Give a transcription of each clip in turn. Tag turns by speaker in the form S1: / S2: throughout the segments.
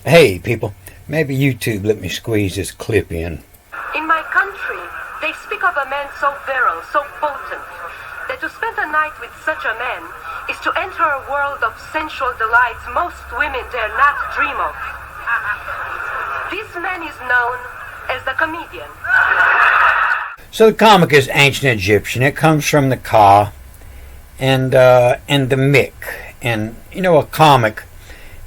S1: Hey, people, maybe YouTube let me squeeze this clip in.
S2: In my country, they speak of a man so virile, so potent, that to spend a night with such a man is to enter a world of sensual delights most women dare not dream of. This man is known as the comedian.
S1: So the comic is ancient Egyptian. It comes from the Ka and the Mick. And, a comic,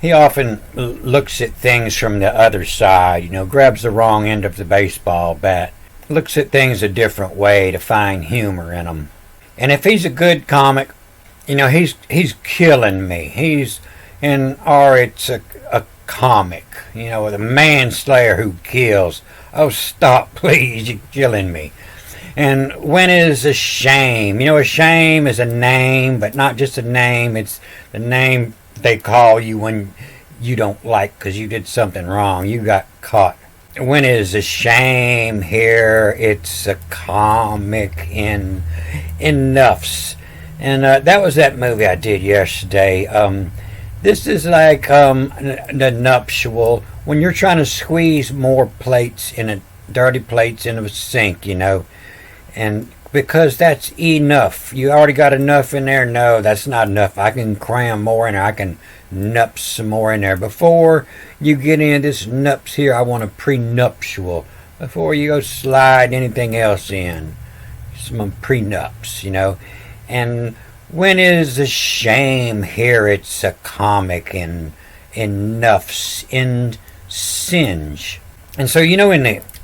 S1: he often looks at things from the other side, grabs the wrong end of the baseball bat, looks at things a different way to find humor in them. And if he's a good comic, he's killing me. It's a comic, with a manslayer who kills. Oh, stop, please, you're killing me. And when is a shame? A shame is a name, but not just a name. It's the name they call you when you don't like because you did something wrong. You got caught. When is a shame here? It's a comic in enoughs. And that was that movie I did yesterday. This is like the nuptial. When you're trying to squeeze more dirty plates in a sink, and because that's enough. You already got enough in there? No, that's not enough. I can cram more in there. I can nups some more in there. Before you get into this nups here, I want a prenuptial. Before you go slide anything else in. Some prenups, And when is the shame here? It's a comic in enoughs, in singe. And so,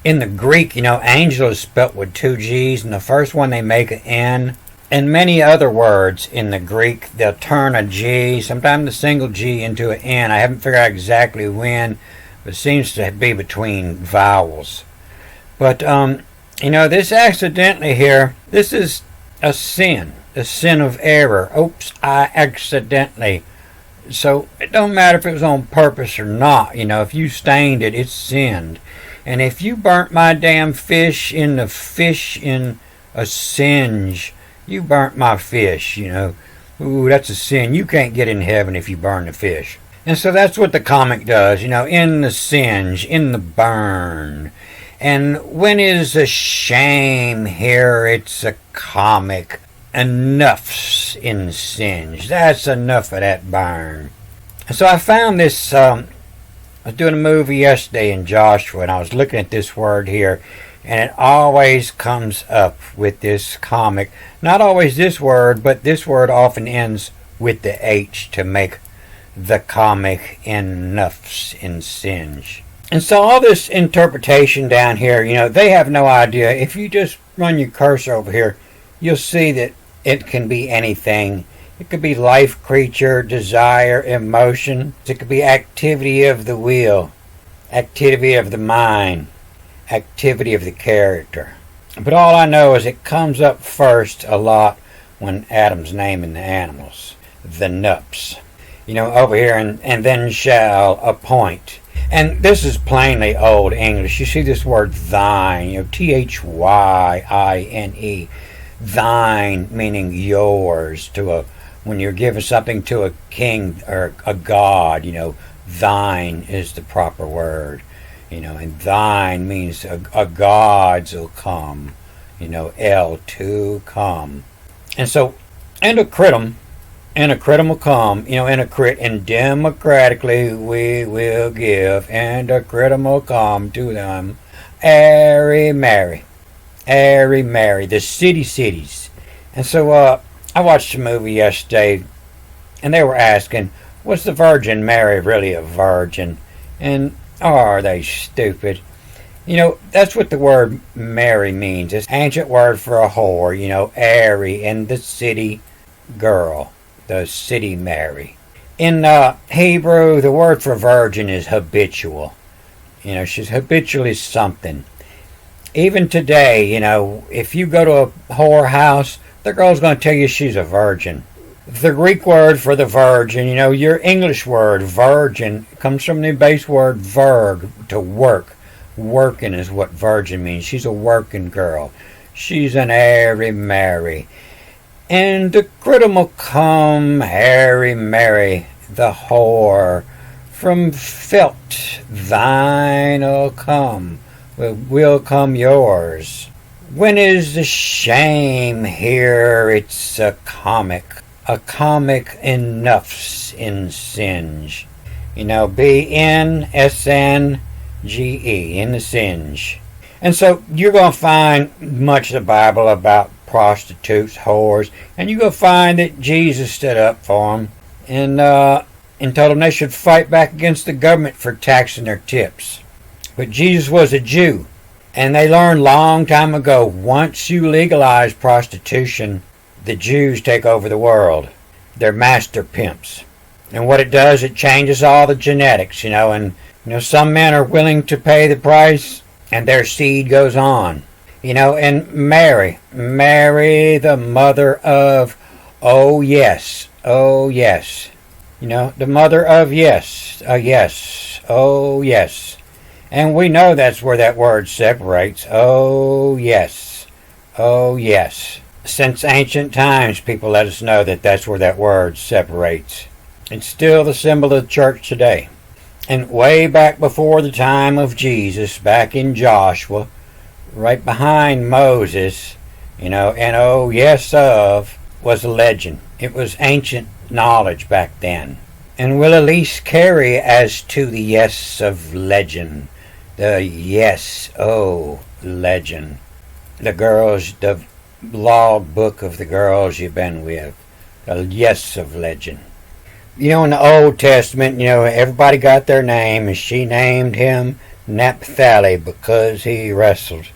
S1: in the Greek, angel is spelt with two G's, and the first one they make an N. And many other words in the Greek, they'll turn a G, sometimes a single G, into an N. I haven't figured out exactly when, but it seems to be between vowels. But, this accidentally here, this is a sin of error. Oops, I accidentally. So it don't matter if it was on purpose or not. If you stained it, it's sinned. And if you burnt my damn fish in a singe, you burnt my fish, Ooh, that's a sin. You can't get in heaven if you burn the fish. And so that's what the comic does, in the singe, in the burn. And when is a shame here? It's a comic. Enough's in singe. That's enough of that burn. And so I found this... I was doing a movie yesterday in Joshua, and I was looking at this word here, and it always comes up with this comic. Not always this word, but this word often ends with the H to make the comic enoughs in singe. And so all this interpretation down here, they have no idea. If you just run your cursor over here, you'll see that it can be anything. It could be life, creature, desire, emotion. It could be activity of the will, activity of the mind, activity of the character. But all I know is it comes up first a lot when Adam's naming the animals. The nups. Over here, and then shall appoint. And this is plainly Old English. You see this word thine, Thyine. Thine meaning yours, when you're giving something to a king or a god, thine is the proper word, and thine means a god's will come, to come. And so, endocritum will come, and democratically we will give, endocritum will come to them, airy Mary, the cities. And so, I watched a movie yesterday, and they were asking, was the Virgin Mary really a virgin? And are they stupid? That's what the word Mary means. It's an ancient word for a whore, airy, and the city girl, the city Mary. In Hebrew, the word for virgin is habitual. She's habitually something. Even today, if you go to a whorehouse, the girl's going to tell you she's a virgin. The Greek word for the virgin, your English word, virgin, comes from the base word verg, to work. Working is what virgin means. She's a working girl. She's an airy Mary. And the critter will come, airy Mary, the whore, from felt, thine'll come, will come yours. When is the shame here? It's a comic enough's in singe. BNSNGE, in the singe. And so you're going to find much of the Bible about prostitutes, whores, and you're going to find that Jesus stood up for them and told them they should fight back against the government for taxing their tips. But Jesus was a Jew, and they learned long time ago, once you legalize prostitution, the Jews take over the world. They're master pimps. And what it does, it changes all the genetics, and some men are willing to pay the price, and their seed goes on. And Mary, the mother of, oh yes, the mother of yes, oh yes. And we know that's where that word separates, oh yes. Since ancient times, people let us know that that's where that word separates. It's still the symbol of the church today. And way back before the time of Jesus, back in Joshua, right behind Moses, and oh yes of was a legend. It was ancient knowledge back then. And will at least carry as to the yes of legend. The yes, oh, legend. The girls, the log book of the girls you've been with. The yes of legend. In the Old Testament, everybody got their name, and she named him Naphtali because he wrestled.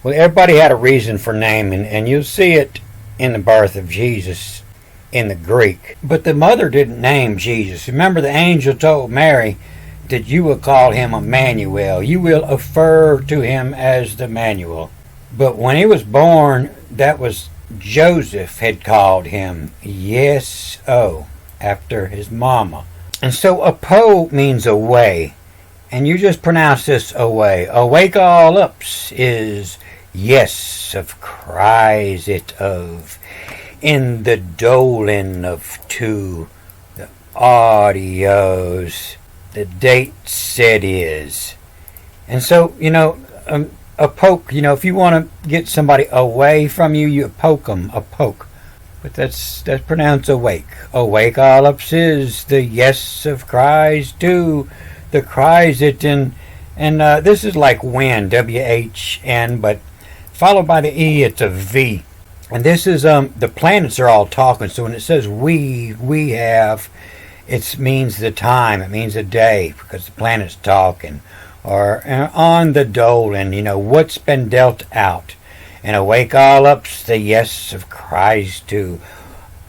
S1: Well, everybody had a reason for naming, and you'll see it in the birth of Jesus in the Greek. But the mother didn't name Jesus. Remember, the angel told Mary that you will call him Emmanuel. You will refer to him as the Emmanuel. But when he was born, that was Joseph had called him yes, oh, after his mama. And so apo means away. And you just pronounce this away. Awake all ups is yes of cries it of. In the doling of two, the audios, the date said is. And so, a poke, if you want to get somebody away from you, you poke them, a poke. But that's pronounced awake. Awake all ups is the yes of cries too. The cries it and this is like wind, WHN, but followed by the E, it's a V. And this is the planets are all talking. So when it says we have, it means the time. It means a day because the planet's talking. Or on the doling, what's been dealt out. And awake all ups the yes of Christ too.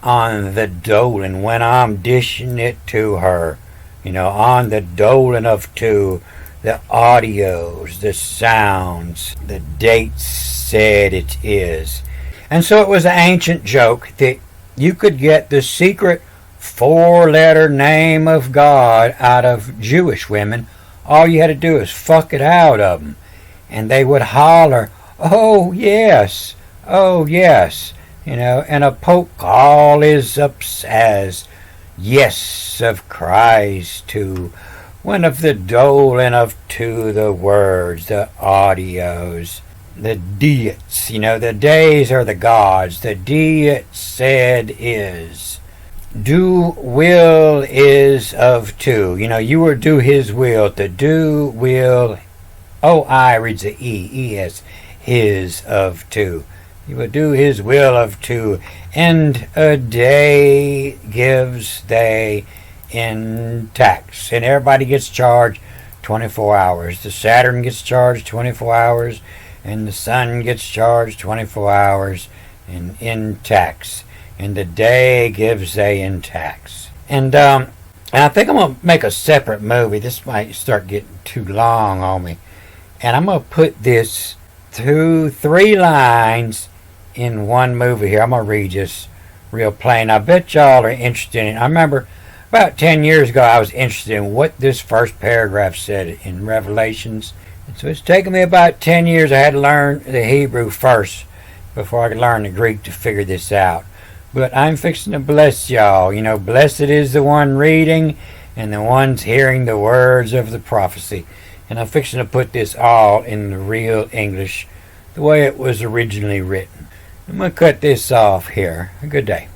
S1: On the doling when I'm dishing it to her. On the doling of two, the audios, the sounds, the dates said it is. And so it was an ancient joke that you could get the secret 4-letter name of God out of Jewish women. All you had to do is fuck it out of them. And they would holler, oh yes, and a poke all is ups as yes of Christ to one of the doling of to the words, the audios, the deities, the days are the gods, the deity said is. Do will is of two. You will do his will. The do will, O-I reads the E-E-S, his of two. You will do his will of two. And a day gives they in tax. And everybody gets charged 24 hours. The Saturn gets charged 24 hours. And the sun gets charged 24 hours in tax. And the day gives they in tax. And I think I'm going to make a separate movie. This might start getting too long on me. And I'm going to put this 3 lines in one movie here. I'm going to read this real plain. I bet y'all are interested in it. I remember about 10 years ago I was interested in what this first paragraph said in Revelations. And so it's taken me about 10 years. I had to learn the Hebrew first before I could learn the Greek to figure this out. But I'm fixing to bless y'all. Blessed is the one reading and the ones hearing the words of the prophecy. And I'm fixing to put this all in the real English, the way it was originally written. I'm going to cut this off here. Good day.